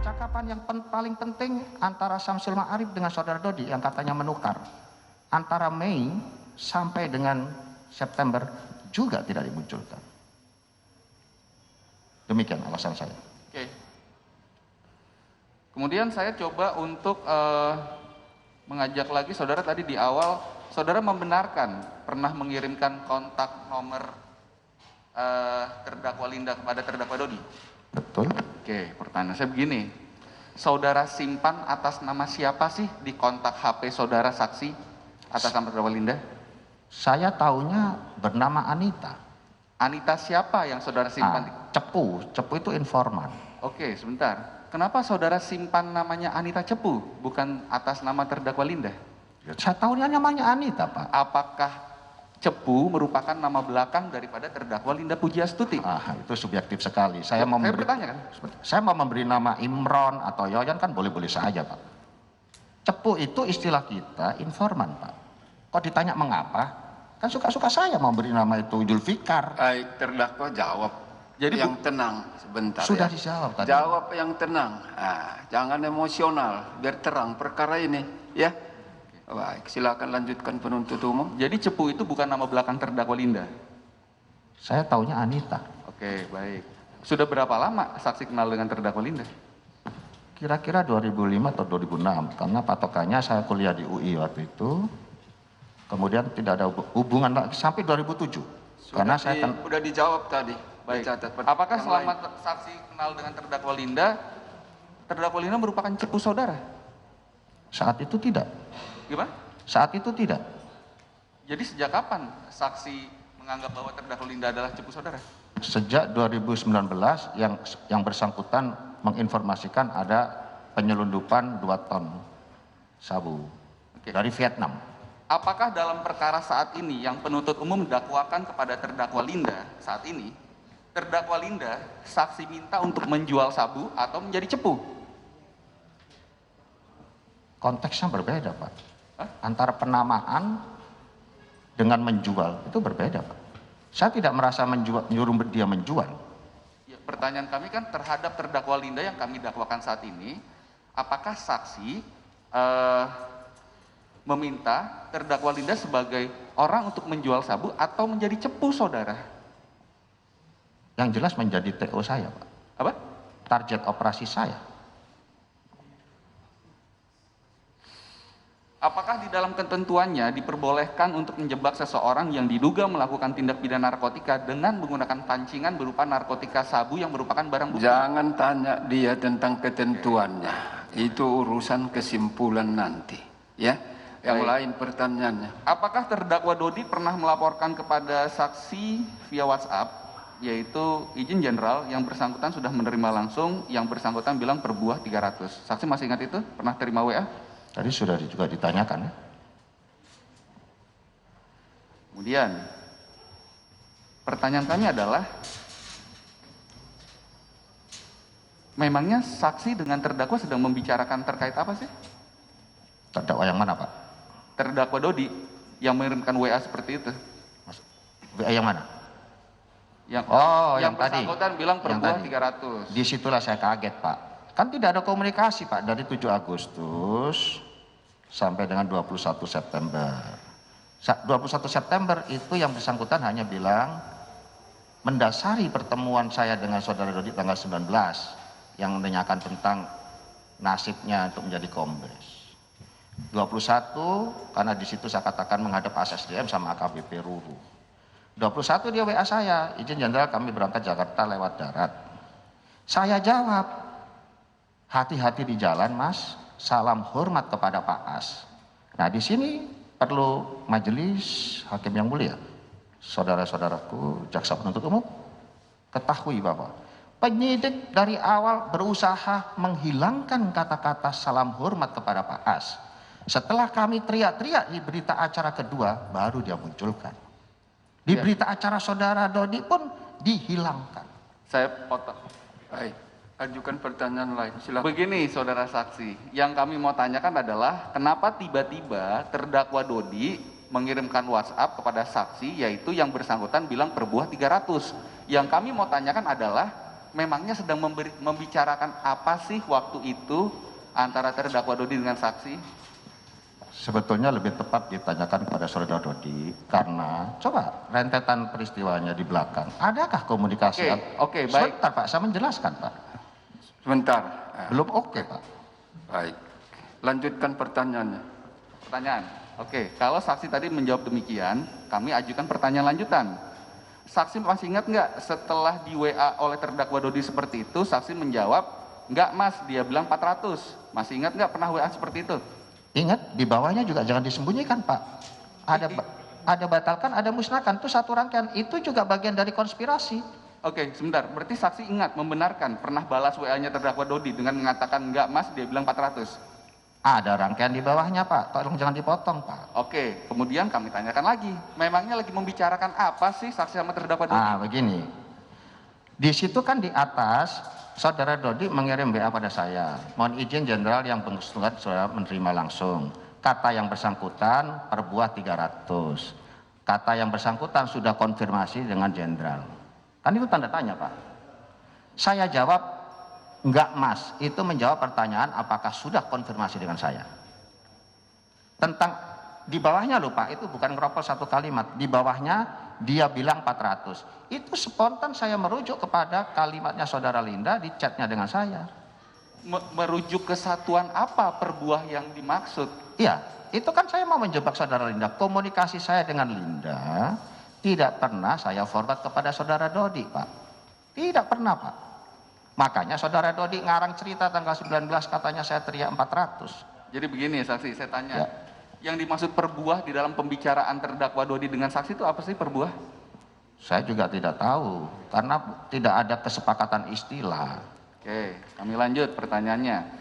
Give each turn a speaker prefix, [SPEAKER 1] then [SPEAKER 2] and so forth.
[SPEAKER 1] Percakapan yang paling penting antara Syamsul Ma'arif dengan saudara Dodi yang katanya menukar antara Mei sampai dengan September juga tidak dimunculkan. Demikian alasan saya.
[SPEAKER 2] Oke. Kemudian saya coba untuk mengajak lagi saudara tadi di awal, saudara membenarkan pernah mengirimkan kontak nomor terdakwa Linda kepada terdakwa Dodi?
[SPEAKER 1] Betul.
[SPEAKER 2] Oke, pertanyaan saya begini. Saudara simpan atas nama siapa sih di kontak HP saudara saksi atas nama terdakwa Linda?
[SPEAKER 1] Saya tahunya bernama Anita.
[SPEAKER 2] Anita siapa yang saudara simpan?
[SPEAKER 1] Cepu itu informan.
[SPEAKER 2] Oke, sebentar. Kenapa saudara simpan namanya Anita Cepu, bukan atas nama terdakwa Linda?
[SPEAKER 1] Saya tahunya namanya Anita, Pak.
[SPEAKER 2] Apakah Cepu merupakan nama belakang daripada terdakwa Linda Pujiastuti?
[SPEAKER 1] Itu subjektif sekali. Saya mau memberi nama Imron atau Yoyan kan boleh-boleh saja, Pak. Cepu itu istilah kita informan, Pak. Kok ditanya mengapa? Kan suka-suka saya mau beri nama itu Julfikar.
[SPEAKER 3] Terdakwa jawab.
[SPEAKER 2] Jadi
[SPEAKER 3] yang tenang sebentar.
[SPEAKER 1] Sudah
[SPEAKER 3] ya.
[SPEAKER 1] dijawab tadi.
[SPEAKER 3] Jawab yang tenang. Jangan emosional, biar terang perkara ini, ya. Baik, silakan lanjutkan penuntut umum.
[SPEAKER 2] Jadi Cepu itu bukan nama belakang terdakwa Linda?
[SPEAKER 1] Saya taunya Anita.
[SPEAKER 2] Oke, baik. Sudah berapa lama saksi kenal dengan terdakwa Linda?
[SPEAKER 1] Kira-kira 2005 atau 2006, karena patokannya saya kuliah di UI waktu itu. Kemudian tidak ada hubungan lagi sampai 2007. Karena saya
[SPEAKER 3] sudah dijawab tadi.
[SPEAKER 2] Baik. Apakah selama saksi kenal dengan terdakwa Linda merupakan cepu saudara?
[SPEAKER 1] Saat itu tidak.
[SPEAKER 2] Gimana?
[SPEAKER 1] Saat itu tidak.
[SPEAKER 2] Jadi sejak kapan saksi menganggap bahwa terdakwa Linda adalah cepu saudara?
[SPEAKER 1] Sejak 2019 yang bersangkutan menginformasikan ada penyelundupan 2 ton sabu dari Vietnam.
[SPEAKER 2] Apakah dalam perkara saat ini yang penuntut umum dakwakan kepada terdakwa Linda saat ini, terdakwa Linda saksi minta untuk menjual sabu atau menjadi cepu?
[SPEAKER 1] Konteksnya berbeda, Pak. Antara penamaan dengan menjual itu berbeda, Pak. Saya tidak merasa nyuruh dia menjual.
[SPEAKER 2] Ya, pertanyaan kami kan terhadap terdakwa Linda yang kami dakwakan saat ini, apakah saksi meminta terdakwa Linda sebagai orang untuk menjual sabu atau menjadi cepu saudara?
[SPEAKER 1] Yang jelas menjadi TO saya, Pak.
[SPEAKER 2] Apa?
[SPEAKER 1] Target operasi saya.
[SPEAKER 2] Apakah di dalam ketentuannya diperbolehkan untuk menjebak seseorang yang diduga melakukan tindak pidana narkotika dengan menggunakan pancingan berupa narkotika sabu yang merupakan barang bukti?
[SPEAKER 3] Jangan tanya dia tentang ketentuannya. Itu urusan kesimpulan nanti, ya. Yang lain pertanyaannya.
[SPEAKER 2] Apakah terdakwa Dodi pernah melaporkan kepada saksi via WhatsApp, yaitu izin jenderal yang bersangkutan sudah menerima langsung, yang bersangkutan bilang per buah 300. Saksi masih ingat itu? Pernah terima WA?
[SPEAKER 1] Tadi sudah juga ditanyakan, ya.
[SPEAKER 2] Kemudian, pertanyaan kami adalah, memangnya saksi dengan terdakwa sedang membicarakan terkait apa sih?
[SPEAKER 1] Terdakwa yang mana, Pak?
[SPEAKER 2] Terdakwa Dodi yang mengirimkan WA seperti itu.
[SPEAKER 1] WA yang mana?
[SPEAKER 2] Yang
[SPEAKER 1] tadi.
[SPEAKER 2] bersangkutan bilang per buah 300.
[SPEAKER 1] Disitulah saya kaget, Pak. Kan tidak ada komunikasi, Pak, dari 7 Agustus sampai dengan 21 September. 21 September itu yang bersangkutan hanya bilang mendasari pertemuan saya dengan saudara Dodi tanggal 19 yang menanyakan tentang nasibnya untuk menjadi kombes. 21 karena di situ saya katakan menghadap ASSDM sama AKBP Ruru. 21 dia WA saya, izin jenderal kami berangkat Jakarta lewat darat. Saya jawab, hati-hati di jalan, Mas. Salam hormat kepada Pak As. Nah, di sini perlu majelis hakim yang mulia, saudara-saudaraku jaksa penuntut umum, ketahui bahwa penyidik dari awal berusaha menghilangkan kata-kata salam hormat kepada Pak As. Setelah kami teriak-teriak di berita acara kedua, baru dia munculkan. Di berita acara saudara Dodi pun dihilangkan.
[SPEAKER 2] Saya potong.
[SPEAKER 3] Baik, ajukan pertanyaan lain. Silakan.
[SPEAKER 2] Begini saudara saksi, yang kami mau tanyakan adalah kenapa tiba-tiba terdakwa Dodi mengirimkan WhatsApp kepada saksi, yaitu yang bersangkutan bilang per buah 300. Yang kami mau tanyakan adalah memangnya sedang membicarakan apa sih waktu itu antara terdakwa Dodi dengan saksi?
[SPEAKER 1] Sebetulnya lebih tepat ditanyakan kepada saudara Dodi, karena coba rentetan peristiwanya di belakang. Adakah komunikasi?
[SPEAKER 2] Oke, baik.
[SPEAKER 1] Sebentar Pak, saya menjelaskan Pak.
[SPEAKER 3] Sebentar.
[SPEAKER 1] Belum oke Pak.
[SPEAKER 3] Baik. Lanjutkan pertanyaannya.
[SPEAKER 2] Pertanyaan. Oke, kalau saksi tadi menjawab demikian, kami ajukan pertanyaan lanjutan. Saksi masih ingat nggak setelah di WA oleh terdakwa Dodi seperti itu, saksi menjawab, nggak mas, dia bilang 400. Masih ingat nggak pernah WA seperti itu?
[SPEAKER 1] Ingat, di bawahnya juga jangan disembunyikan Pak. Ada batalkan, ada musnahkan, itu satu rangkaian. Itu juga bagian dari konspirasi.
[SPEAKER 2] Oke, sebentar. Berarti saksi ingat, membenarkan, pernah balas WA-nya terdakwa Dodi dengan mengatakan, nggak mas, dia bilang 400.
[SPEAKER 1] Ada rangkaian di bawahnya Pak, tolong jangan dipotong Pak.
[SPEAKER 2] Oke, kemudian kami tanyakan lagi, memangnya lagi membicarakan apa sih saksi sama terdakwa Dodi?
[SPEAKER 1] Begini, di situ kan di atas, saudara Dodi mengirim WA pada saya. Mohon izin jenderal yang bersangkutan sudah menerima langsung. Kata yang bersangkutan per buah 300. Kata yang bersangkutan sudah konfirmasi dengan jenderal. Kan itu tanda tanya Pak. Saya jawab, enggak mas. Itu menjawab pertanyaan apakah sudah konfirmasi dengan saya. Tentang di bawahnya loh Pak, itu bukan ngeropol satu kalimat. Di bawahnya dia bilang 400. Itu spontan saya merujuk kepada kalimatnya saudara Linda di chatnya dengan saya.
[SPEAKER 2] Merujuk kesatuan apa per buah yang dimaksud?
[SPEAKER 1] Iya, itu kan saya mau menjebak saudara Linda. Komunikasi saya dengan Linda tidak pernah saya forward kepada saudara Dodi Pak. Tidak pernah Pak. Makanya saudara Dodi ngarang cerita tanggal 19 katanya saya teriak 400.
[SPEAKER 2] Jadi begini saksi, saya tanya.
[SPEAKER 1] Ya.
[SPEAKER 2] Yang dimaksud per buah di dalam pembicaraan terdakwa Dodi dengan saksi itu apa sih per buah?
[SPEAKER 1] Saya juga tidak tahu, karena tidak ada kesepakatan istilah.
[SPEAKER 2] Oke, kami lanjut pertanyaannya.